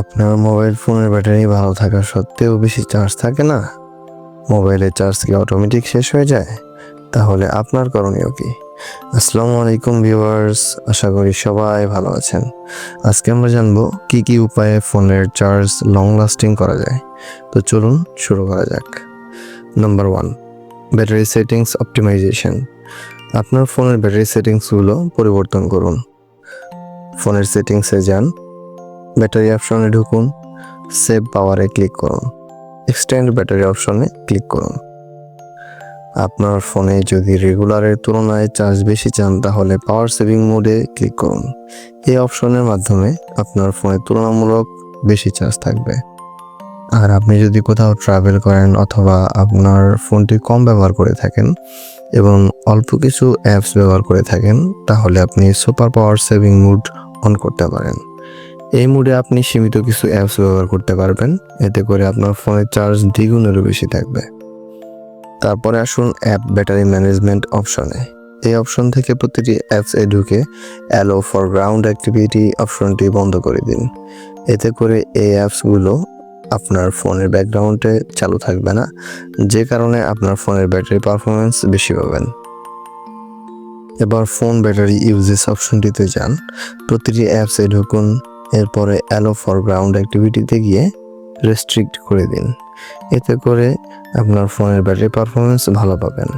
আপনার মোবাইল ফোনের ব্যাটারি ভালো থাকা সত্ত্বেও বেশি চার্জ থাকে না? মোবাইলের চার্জ কি অটোমেটিক শেষ হয়ে যায়? তাহলে আপনার করণীয় কি? আসসালামু আলাইকুম ভিউয়ার্স, আশা করি সবাই ভালো আছেন। আজকে আমরা জানবো কি কি উপায়ে ফোনের চার্জ লং লাস্টিং করা যায়। তো চলুন শুরু করা যাক। Number 1, battery settings optimisation. আপনার ফোনের ব্যাটারি সেটিংসগুলো পরিবর্তন করুন। ফোনের সেটিংসে যান, ব্যাটারি অপশনে ঢুকুন, সেভ পাওয়ারে ক্লিক করুন, এক্সটেন্ড ব্যাটারি অপশনে ক্লিক করুন। আপনার ফোনে যদি রেগুলারের তুলনায় চার্জ বেশি চান তাহলে পাওয়ার সেভিং মোডে ক্লিক করুন। এই অপশনের মাধ্যমে আপনার ফোনে তুলনামূলক বেশি চার্জ থাকবে। আর আপনি যদি কোথাও ট্রাভেল করেন অথবা আপনার ফোনটি কম ব্যবহার করে থাকেন এবং অল্প কিছু অ্যাপস ব্যবহার করে থাকেন তাহলে আপনি super power saving mode on করতে পারেন। এই মোডে আপনি সীমিত কিছু অ্যাপস ব্যবহার করতে পারবেন, এতে করে আপনার ফোনের চার্জ দ্বিগুণেরও বেশি থাকবে। তারপরে আসুন অ্যাপ ব্যাটারি ম্যানেজমেন্ট অপশনে। এই অপশন থেকে প্রতিটি অ্যাপসে ঢুকে অ্যালো ফর গ্রাউন্ড অ্যাক্টিভিটি অপশনটি বন্ধ করে দিন। এতে করে এই অ্যাপসগুলো আপনার ফোনের ব্যাকগ্রাউন্ডে চালু থাকবে না, যে কারণে আপনার ফোনের ব্যাটারি পারফরমেন্স বেশি পাবেন। এবার ফোন ব্যাটারি ইউজেস অপশনটিতে যান, প্রতিটি অ্যাপসে ঢুকুন, এরপরে অ্যালো ফর গ্রাউন্ড অ্যাক্টিভিটিতে গিয়ে রেস্ট্রিক্ট করে দিন। এতে করে আপনার ফোনের ব্যাটারি পারফরমেন্স ভালো পাবেন।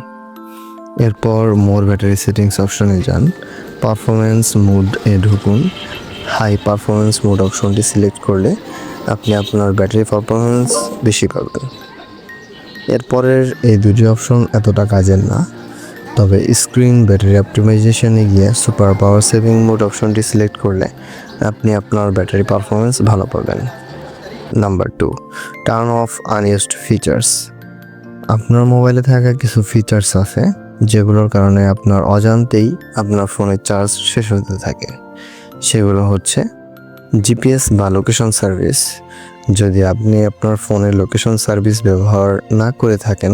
এরপর মোর ব্যাটারি সেটিংস অপশনে যান, পারফরমেন্স মোড এ ঢুকুন, হাই পারফরমেন্স মোড অপশনটি সিলেক্ট করলে আপনি আপনার ব্যাটারি পারফরমেন্স বেশি পাবেন। এরপরের এই দুটি অপশন এতটা কাজের না, তবে স্ক্রিন ব্যাটারি অপটিমাইজেশনে গিয়ে সুপার পাওয়ার সেভিং মোড অপশনটি সিলেক্ট করলে আপনি আপনার ব্যাটারি পারফরমেন্স ভালো পাবেন। Number 2, turn off unused features. আপনার মোবাইলে থাকা কিছু ফিচার্স আছে যেগুলোর কারণে আপনার অজান্তেই আপনার ফোনের চার্জ শেষ হতে থাকে। সেগুলো হচ্ছে জিপিএস বা লোকেশন সার্ভিস। যদি আপনি আপনার ফোনের লোকেশন সার্ভিস ব্যবহার না করে থাকেন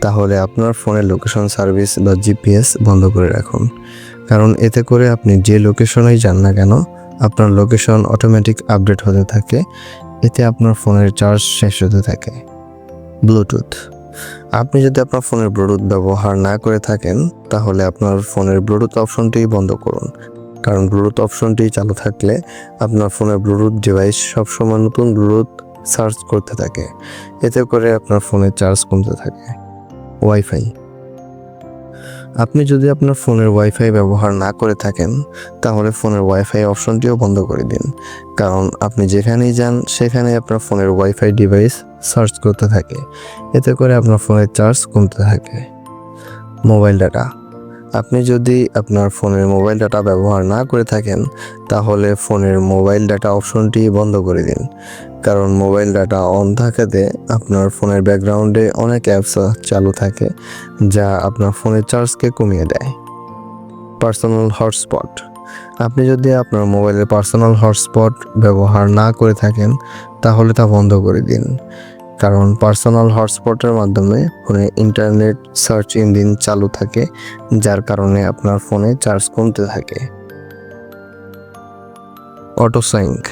তাহলে আপনার ফোনের লোকেশন সার্ভিস বা জিপিএস বন্ধ করে রাখুন, কারণ এতে করে আপনি যে লোকেশনেই যান না কেন আপনার লোকেশন অটোমেটিক আপডেট হতে থাকে, এতে আপনার ফোনের চার্জ শেষ হতে থাকে। ব্লুটুথ। আপনি যদি আপনার ফোনের ব্লুটুথ ব্যবহার না করে থাকেন তাহলে আপনার ফোনের ব্লুটুথ অপশনটি বন্ধ করুন, কারণ ব্লুটুথ অপশনটি চালু থাকলে আপনার ফোনের ব্লুটুথ ডিভাইস সবসময় নতুন ব্লুটুথ সার্চ করতে থাকে, এতে করে আপনার ফোনের চার্জ কমতে থাকে। ওয়াইফাই। আপনি যদি আপনার ফোনের ওয়াইফাই ব্যবহার না করে থাকেন তাহলে ফোনের ওয়াইফাই অপশনটিও বন্ধ করে দিন, কারণ আপনি যেখানেই যান সেখানে আপনার ফোনের ওয়াইফাই ডিভাইস সার্চ করতে থাকে, এতে করে আপনার ফোনের চার্জ কমতে থাকে। Mobile data. আপনি যদি আপনার ফোনের মোবাইল ডাটা ব্যবহার না করে থাকেন তাহলে ফোনের মোবাইল ডাটা অপশনটি বন্ধ করে দিন, কারণ মোবাইল ডাটা অন থাকাতে আপনার ফোনের ব্যাকগ্রাউন্ডে অনেক অ্যাপস চালু থাকে যা আপনার ফোনের চার্জকে কমিয়ে দেয়। Personal hotspot. আপনি যদি আপনার মোবাইলের পার্সোনাল হটস্পট ব্যবহার না করে থাকেন তাহলে তা বন্ধ করে দিন, কারণ পার্সোনাল হটস্পটের মাধ্যমে ফোনে ইন্টারনেট সার্চ ইঞ্জিন চালু থাকে, যার কারণে আপনার ফোনে চার্জ কমতে থাকে। অটো সাইঙ্ক।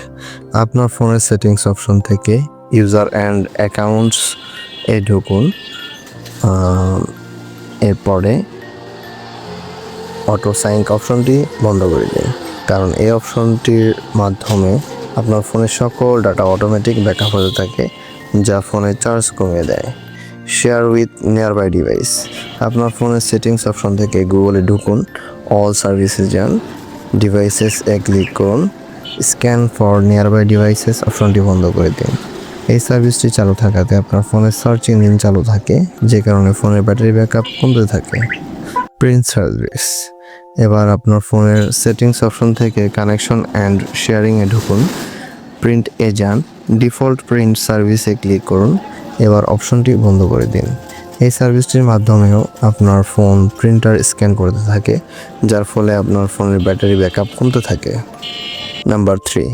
আপনার ফোনের সেটিংস অপশন থেকে ইউজার অ্যান্ড অ্যাকাউন্টস এ ঢুকুন, এরপরে অটো সাইঙ্ক অপশনটি বন্ধ করে দিন, কারণ এই অপশনটির মাধ্যমে আপনার ফোনের সকল ডাটা অটোমেটিক ব্যাকআপ হতে থাকে, যা ফোনের চার্জ কমিয়ে দেয়। Share with nearby device. আপনার ফোনের সেটিংস অপশন থেকে গুগলে ঢুকুন, অল সার্ভিসে যান, ডিভাইসেস এ ক্লিক করুন, স্ক্যান ফর নিয়ারবাই ডিভাইসেস অপশনটি বন্ধ করে দিন। এই সার্ভিসটি চালু থাকাতে আপনার ফোনের সার্চ ইঞ্জিন চালু থাকে, যে কারণে ফোনের ব্যাটারি ব্যাকআপ কমতে থাকে। Print service. এবার আপনার ফোনের সেটিংস অপশন থেকে কানেকশন অ্যান্ড শেয়ারিংয়ে ঢুকুন, প্রিন্ট এ যান, ডিফল্ট প্রিন্ট সার্ভিসে ক্লিক করুন, এবার অপশনটি বন্ধ করে দিন। এই সার্ভিসটির মাধ্যমেও আপনার ফোন প্রিন্টার স্ক্যান করতে থাকে, যার ফলে আপনার ফোনের ব্যাটারি ব্যাকআপ কমতে থাকে। Number 3,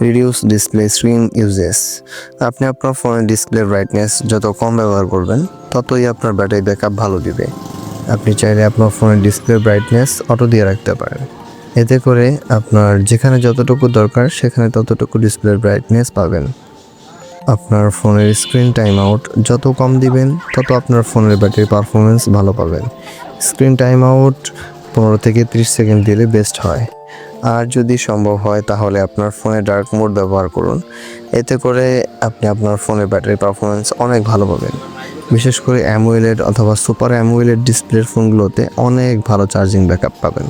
reduce display screen uses. আপনি আপনার ফোনের ডিসপ্লে ব্রাইটনেস যত কম ব্যবহার করবেন ততই আপনার ব্যাটারি ব্যাকআপ ভালো দিবে। আপনি চাইলে আপনার ফোনের ডিসপ্লে ব্রাইটনেস অটো দিয়ে রাখতে পারেন। এতে করে আপনার যেখানে যতটুকু দরকার সেখানে ততটুকু ডিসপ্লের ব্রাইটনেস পাবেন। আপনার ফোনের স্ক্রিন টাইম আউট যত কম দিবেন তত আপনার ফোনের ব্যাটারি পারফরমেন্স ভালো পাবেন। স্ক্রিন টাইম আউট 15 থেকে 30 সেকেন্ড দিলে বেস্ট হয়। আর যদি সম্ভব হয় তাহলে আপনার ফোনে ডার্ক মোড ব্যবহার করুন। এতে করে আপনি আপনার ফোনের ব্যাটারি পারফরমেন্স অনেক ভালো পাবেন। বিশেষ করে অ্যামোলেড অথবা সুপার অ্যামোলেড ডিসপ্লের ফোনগুলোতে অনেক ভালো চার্জিং ব্যাকআপ পাবেন।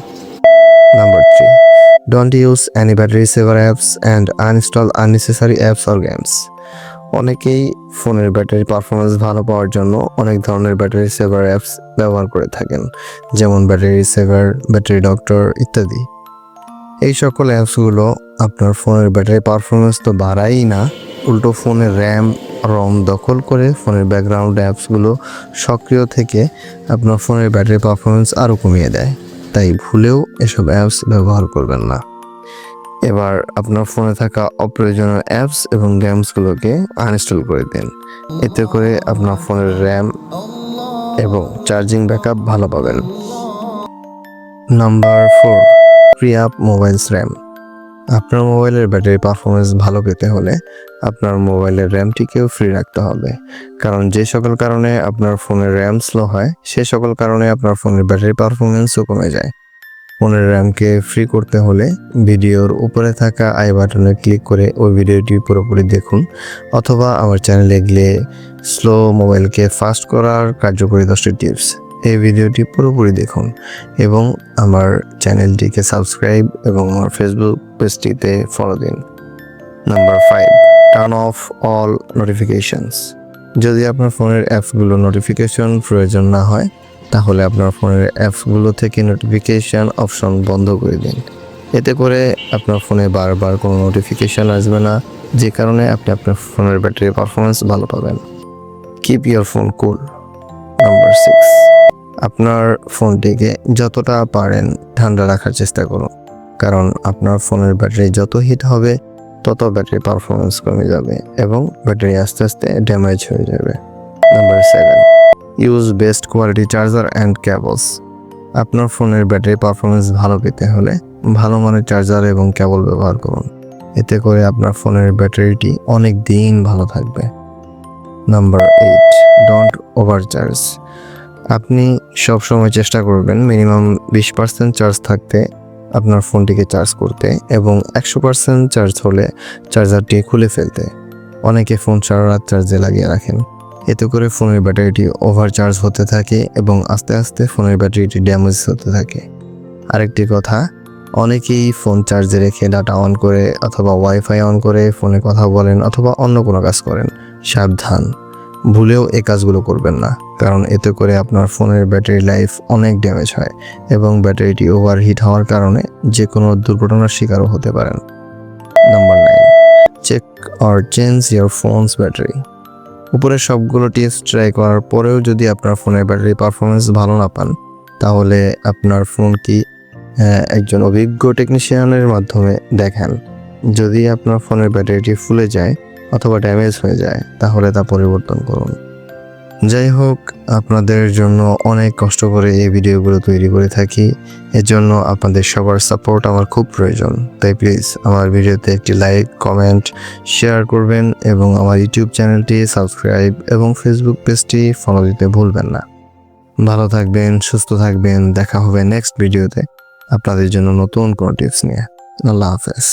Number 3, don't use any battery saver apps and uninstall unnecessary apps or games. অনেকেই ফোনের ব্যাটারি পারফরমেন্স ভালো পাওয়ার জন্য অনেক ধরনের ব্যাটারি সেভার অ্যাপস ব্যবহার করে থাকেন, যেমন ব্যাটারি সেভার, ব্যাটারি ডক্টর ইত্যাদি। এই সকল অ্যাপসগুলো আপনার ফোনের ব্যাটারি পারফরমেন্স তো বাড়ায়ই না, উল্টো ফোনের র্যাম রম দখল করে ফোনের ব্যাকগ্রাউন্ড অ্যাপসগুলো সক্রিয় থেকে আপনার ফোনের ব্যাটারি পারফরমেন্স আরও কমিয়ে দেয়। তাই ভুলেও এসব অ্যাপস ব্যবহার করবেন না। এবার আপনার ফোনে থাকা অপ্রয়োজনীয় অ্যাপস এবং গেমসগুলোকে আনইনস্টল করে দিন। এতে করে আপনার ফোনের র্যাম এবং চার্জিং ব্যাকআপ ভালো পাবেন। Number 4, free up mobiles RAM. আপনার মোবাইলের ব্যাটারি পারফরমেন্স ভালো পেতে হলে আপনার মোবাইলের র্যামটিকেও ফ্রি রাখতে হবে, কারণ যে সকল কারণে আপনার ফোনের র্যাম স্লো হয় সে সকল কারণে আপনার ফোনের ব্যাটারি পারফরমেন্সও কমে যায়। ফোনের র্যামকে ফ্রি করতে হলে ভিডিওর উপরে থাকা আই বাটনে ক্লিক করে ওই ভিডিওটি পুরোপুরি দেখুন, অথবা আমার চ্যানেলে গিয়ে স্লো মোবাইলকে ফাস্ট করার কার্যকরী 10টি টিপস, এই ভিডিওটি পুরোপুরি দেখুন এবং আমার চ্যানেলটিকে সাবস্ক্রাইব এবং আমার ফেসবুক পেজটিতে ফলো দিন। Number 5, turn off all notifications. যদি আপনার ফোনের অ্যাপসগুলো নোটিফিকেশন প্রয়োজন না হয় তাহলে আপনার ফোনের অ্যাপসগুলো থেকে নোটিফিকেশান অপশন বন্ধ করে দিন। এতে করে আপনার ফোনে বারবার কোনো নোটিফিকেশান আসবে না, যে কারণে আপনি আপনার ফোনের ব্যাটারি পারফরমেন্স ভালো পাবেন। Keep your phone cool. Number 6, আপনার ফোনটিকে যতটা পারেন ঠান্ডা রাখার চেষ্টা করুন, কারণ আপনার ফোনের ব্যাটারি যত হিট হবে তত ব্যাটারি পারফরমেন্স কমে যাবে এবং ব্যাটারি আস্তে আস্তে ড্যামেজ হয়ে যাবে। Number 7, use best quality charger and cables. আপনার ফোনের ব্যাটারি পারফরমেন্স ভালো পেতে হলে ভালো মানের চার্জার এবং কেবল ব্যবহার করুন। এতে করে আপনার ফোনের ব্যাটারিটি অনেক দিন ভালো থাকবে। Number 8, don't overcharge. আপনি সবসময় চেষ্টা করবেন মিনিমাম 20% চার্জ থাকতে আপনার ফোনটিকে চার্জ করতে এবং 100% চার্জ হলে চার্জারটি খুলে ফেলতে। অনেকে ফোন সারা রাত চার্জে লাগিয়ে রাখেন, এতে করে ফোনের ব্যাটারিটি ওভারচার্জ হতে থাকে এবং আস্তে আস্তে ফোনের ব্যাটারিটি ড্যামেজ হতে থাকে। আরেকটি কথা, অনেকেই ফোন চার্জে রেখে ডাটা অন করে অথবা ওয়াইফাই অন করে ফোনে কথা বলেন অথবা অন্য কোনো কাজ করেন। সাবধান, ভুলেও এই কাজগুলো করবেন না, কারণ এতে করে আপনার ফোনের ব্যাটারি লাইফ অনেক ড্যামেজ হয় এবং ব্যাটারিটি ওভারহিট হওয়ার কারণে যে কোনো দুর্ঘটনার শিকারও হতে পারেন। Number 9, check or change your phone's battery. উপরের সবগুলো টিপস ট্রাই করার পরেও যদি আপনার ফোনের ব্যাটারি পারফরমেন্স ভালো না পান তাহলে আপনার ফোনটি একজন অভিজ্ঞ টেকনিশিয়ানের মাধ্যমে দেখান। যদি আপনার ফোনের ব্যাটারিটি ফুলে যায় অথবা ড্যামেজ হয়ে যায় তাহলে তা পরিবর্তন করুন। যাই হোক, আপনাদের জন্য অনেক কষ্ট করে এই ভিডিওগুলো তৈরি করে থাকি, এজন্য আপনাদের সবার সাপোর্ট আমার খুব প্রয়োজন। তাই প্লিজ আমার ভিডিওতে একটি লাইক, কমেন্ট, শেয়ার করবেন এবং আমার ইউটিউব চ্যানেলটি সাবস্ক্রাইব এবং ফেসবুক পেজটি ফলো দিতে ভুলবেন না। ভালো থাকবেন, সুস্থ থাকবেন, দেখা হবে নেক্সট ভিডিওতে আপনাদের জন্য নতুন কোনো টিপস নিয়ে। আল্লাহ হাফেজ।